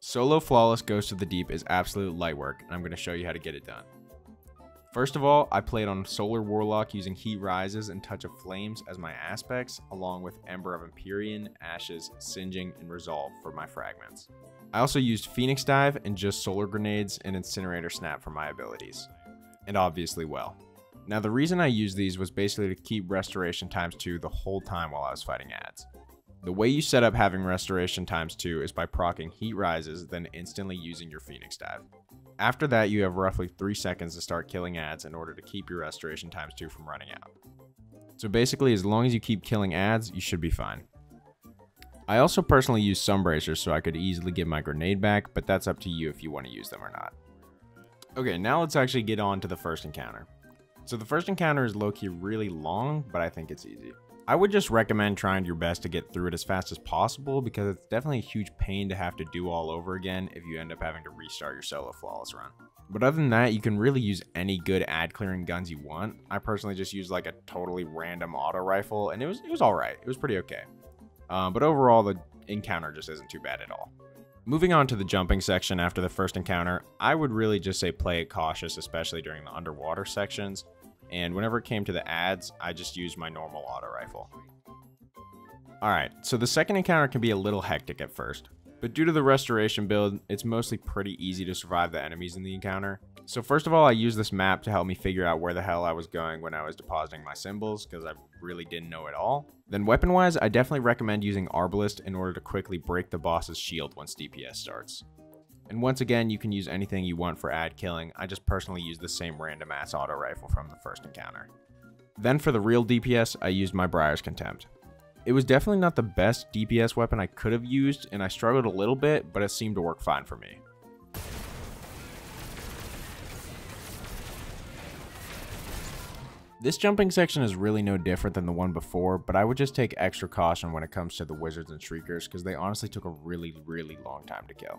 Solo Flawless Ghost of the Deep is absolute light work, and I'm going to show you how to get it done. First of all, I played on Solar Warlock using Heat Rises and Touch of Flames as my aspects, along with Ember of Empyrean, Ashes, Singeing, and Resolve for my fragments. I also used Phoenix Dive and just Solar Grenades and Incinerator Snap for my abilities. And obviously well. Now the reason I used these was basically to keep Restoration ×2 the whole time while I was fighting ads. The way you set up having Restoration ×2 is by proccing Heat Rises, then instantly using your Phoenix Dive. After that, you have roughly 3 seconds to start killing ads in order to keep your Restoration ×2 from running out. So basically, as long as you keep killing ads, you should be fine. I also personally use Sunbracers so I could easily get my grenade back, but that's up to you if you want to use them or not. Okay, now let's actually get on to the first encounter. So the first encounter is low-key really long, but I think it's easy. I would just recommend trying your best to get through it as fast as possible because it's definitely a huge pain to have to do all over again if you end up having to restart your solo flawless run. But other than that, you can really use any good ad clearing guns you want. I personally just used like a totally random auto rifle and it was alright. It was pretty okay. But overall, the encounter just isn't too bad at all. Moving on to the jumping section after the first encounter, I would really just say play it cautious, especially during the underwater sections. And whenever it came to the ads, I just used my normal auto rifle. Alright, so the second encounter can be a little hectic at first, but due to the restoration build, it's mostly pretty easy to survive the enemies in the encounter. So first of all, I used this map to help me figure out where the hell I was going when I was depositing my symbols, because I really didn't know it all. Then weapon-wise, I definitely recommend using Arbalest in order to quickly break the boss's shield once DPS starts. And once again, you can use anything you want for ad killing. I just personally use the same random ass auto rifle from the first encounter. Then for the real DPS, I used my Briar's Contempt. It was definitely not the best DPS weapon I could have used, and I struggled a little bit, but it seemed to work fine for me. This jumping section is really no different than the one before, but I would just take extra caution when it comes to the Wizards and Shriekers, because they honestly took a really long time to kill.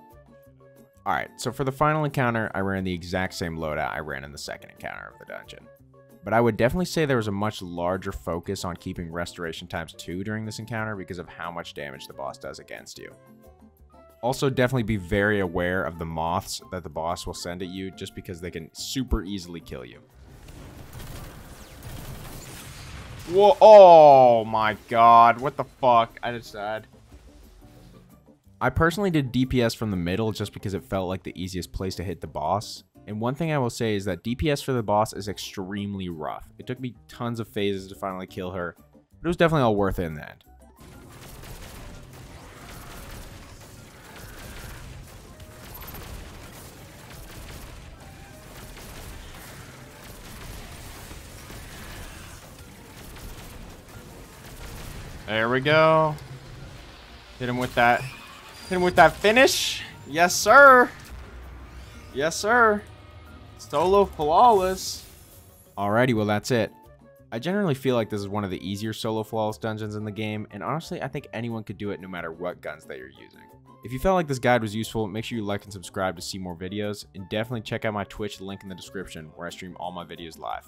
Alright, so for the final encounter, I ran the exact same loadout I ran in the second encounter of the dungeon. But I would definitely say there was a much larger focus on keeping Restoration ×2 during this encounter because of how much damage the boss does against you. Also, definitely be very aware of the moths that the boss will send at you just because they can super easily kill you. Whoa, oh my god, what the fuck, I just died. I personally did DPS from the middle just because it felt like the easiest place to hit the boss. And one thing I will say is that DPS for the boss is extremely rough. It took me tons of phases to finally kill her, but it was definitely all worth it in the end. There we go. Hit him with that. Hit him with that finish. Yes, sir. Yes, sir. Solo flawless. Alrighty, well, that's it. I generally feel like this is one of the easier solo flawless dungeons in the game, and honestly, I think anyone could do it no matter what guns they are using. If you felt like this guide was useful, make sure you like and subscribe to see more videos, and definitely check out my Twitch link in the description where I stream all my videos live.